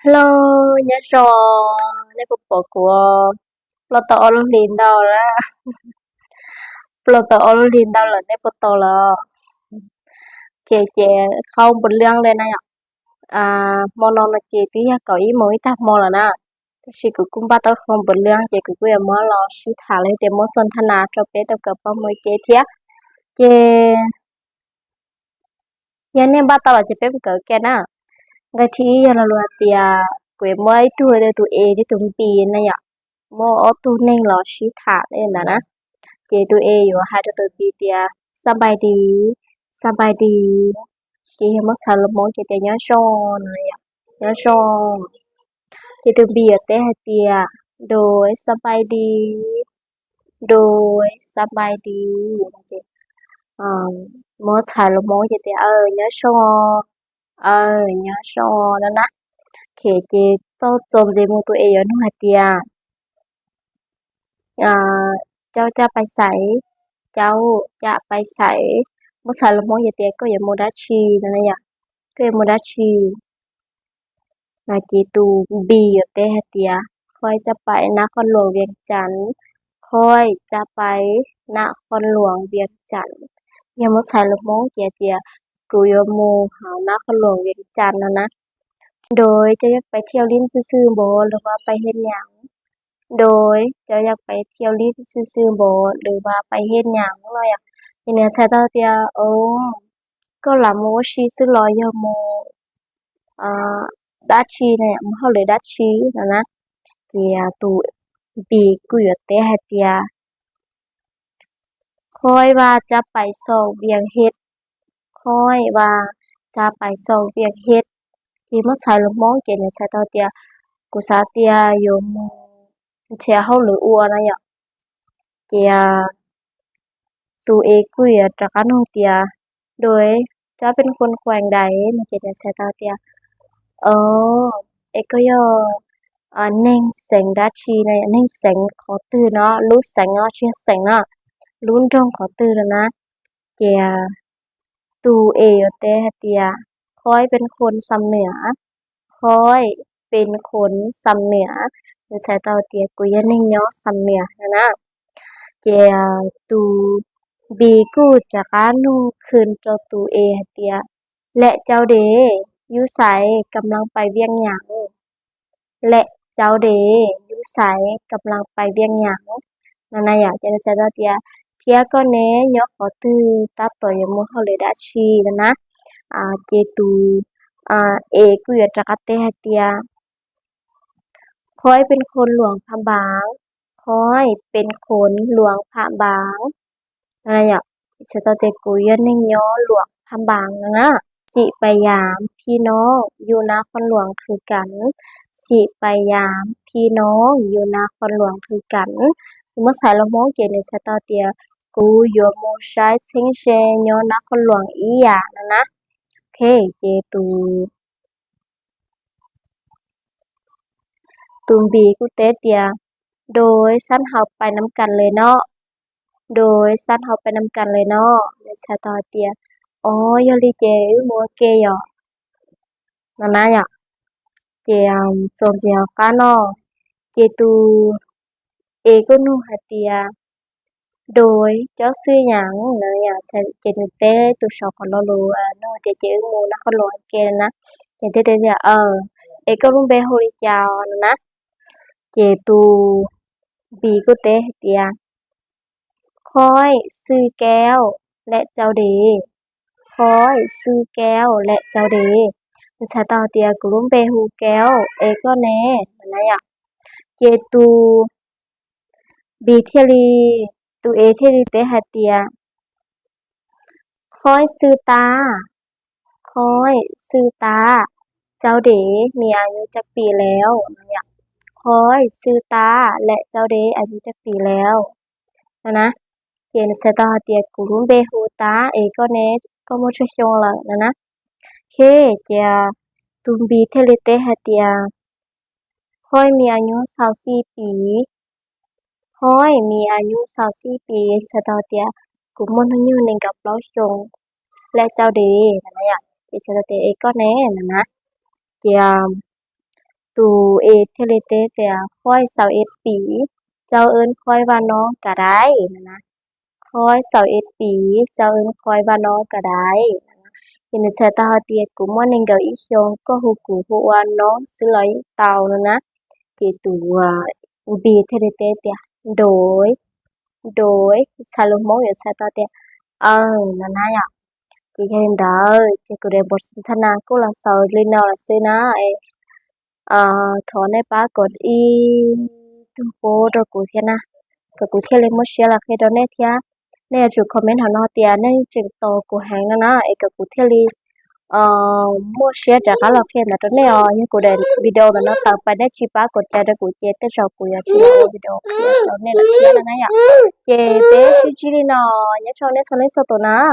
Hello, nhớ rồi, lấy bộ bộ của Ploto Olin đâu đó, Ploto Olin đâu là lấy bộ tổ là chị không bình luận lên này ạ. Món nó là chị tí có ý mới ta món là na. Chị cũng bắt đầu không bình luận chị cũng bây món lo chị thả lên để món sân thân nào cho bé đâu có bao mới chị thiệt. Chị hiện nay bắt đầu là chị bé cỡ kia na. Cái thì là luôn thì quê mới tuổi để tụi đi tụi bì này ạ. Mua ô tô nên lo chị thả lên là na. Chị tụiอยู่hai đứa tụi bị tia sắp bài đi chị hiểu mất sao lúc mỗi chị tia nhớ sòn này ạ nhớ sòn chị tụi bị ở té hai tia đôi sắp bài đi chị ờ mỗi sao lúc mỗi chị tia nhớ sòn nhớ sòn đó nè khi chị tôi trộm gì mua tụi ở ngoài tia à cháu cha bài sải cháu cha bài sải mất sao lúc mỗi giờ tiệc có giờ mua đá chi này nhá có giờ mua đá chi là chị tù bì ở tê hạt tiề khơiจะไปนครหลวงเวียงจันทร์คอยจะไปนครหลวงเวียงจันทร์ยังไม่ใช่ลูกโม่เจียเตียกูยโมหานครหลวงเวียงจันทร์นะโดยจะอยากไปเที่ยวลิ้นซื่อๆโบหรือว่าไปเฮ็ดหยังโดยจะอยากไปเที่ยวลิ้นซื่อๆโบหรือว่าไปเฮ็ดหยังเนาะอยากทีเนี้ยใช่ตาเตียโอ้ ก็là mua xí xứ lo yo mua đá chi này mà họ lấy đá chi là nè thì tụ bị quy ở tế hạt tia khôi vàจะไปส่งเวียงเฮ็ดค่อยว่าจะไปส่งเวียงเฮ็ดที่มันใส่ลูกมองเกณฑ์ใส่ตอเตียกุสาเตียโยมเชียเฮาหรืออัวนะยะเตียตูเอกุยจากกันโฮเตียโดยจะเป็นคนแขวงใดในเกณฑ์ใส่ตอเตีย Ờ, ấy có yo nên sành đá chi này nên sành khó từ nó lú sành nó chuyên sành nó luôn trong khó từ rồi nè kìa tuเออเตฮะเตียคอยเป็นคนสำเหนือคอยเป็นคนสำเหนือในสายตาเตียกุยนึงย่อสำเหนือนะเกียตูบีกูจากการนูคืนเจ้าตูเอฮะเตียและเจ้าเดอยู่ไสกำลังไปเวียงหยัง และเจ้าเดอยู่ไสกำลังไปเวียงหยังนั่นน่ะอยากจะใช้ตัวเตียเทียก็เนยกขอตือตัดต่อยมเขาเลยได้ชีนะเจตูเอกุยจักเตหเตียคอยเป็นคนหลวงพระบางคอยเป็นคนหลวงพระบางนั่นน่ะอยากใช้ตัวเตกุยนึงย่อหลวงพระบางนะสิไปยามพี่น้องอยู่นครหลวงคือกัน สิไปยามพี่น้องอยู่นครหลวงคือกันเมื่อสายละโมงเกณฑ์ในสตาเตียกูโยโมชายเชิงเชยนครหลวงอีหยานะโอเคเจตูตูมบีกูเตเตียโดยสั้นเฮาไปน้ำกันเลยเนาะโดยสั้นเฮาไปน้ำกันเลยเนาะในสตาเตียอ๋อยอลิเจมัวเกยอนะนะอยากเจจงเจียวกาเนาะเจตูเอก็นูหาเตีย โดยเจ้าซื้อหยังเนยอ่ะใส่เจนเต้ตุชอคนละรูโน่เจเจอมูนะคนละเกนนะเจเต้เต้เอก็รุงเบโฮริจาวนะเจตูบีกุเตเตียคอยซื้อแก้วและเจ้าเดคอยซื้อแก้วและเจ้าเดภาษาตอเตียกรุงเบฮูแก้วเอก็เน่นะอยากเจตูบีเทลีตูเอเทลีเตหเตีย คอยซื้อตาคอยซื้อตาเจ้าเด๋มีอายุจักปีแล้วเนี่ยคอยซื้อตาและเจ้าเด๋อายุจักปีแล้วนะเขียนเสตาเตียกุรุเบฮูตาเอก็เนก็มุชชงละนะเคเจียตุมบีเทเลเตหเตียคอยมีอายุ24 ปีคอยมีอายุ24 ปีเสตาเตียกุมนอยู่ในกับเราชง และเจ้าเดนะเนี่ยดิฉันจะเตะก็แน่นะเจียม ตูเอเทเลเตแต่ค่อย21ปีเจ้าเอิ้นค่อยว่าน้องก็ได้นั่นนะค่อย21ปีเจ้าเอิ้นค่อยว่าน้องก็ได้เห็นใส่ตาเตียกูม่วนนึงเกาอีชงก็ฮู้กูฮู้ว่าน้องซื้อร้อยเตานั่นนะที่ตัวบีเทเลเตเตียโดยโดยซาโลมอนใส่ตาเตียนั่นนะ chị hiện đời chị cứ để bớt sinh thân cô là sau lên nào là xí na thọ này ba còn y tu bố rồi cụ thế na rồi cụ thế lên mất share là khi đó nè thia nè chụp comment họ nói tiền nè chừng to của hàng nó ấy cái cụ thế li mua share trả cả là khi là đó nè nhưng cụ để video là nó tạo bài nè chị ba còn chạy được cụ chết tới sau cụ ya chị video kia cho nên là kia là nãy ạ chị bé chị đi nó nhớ cho nên sau này sau tổ na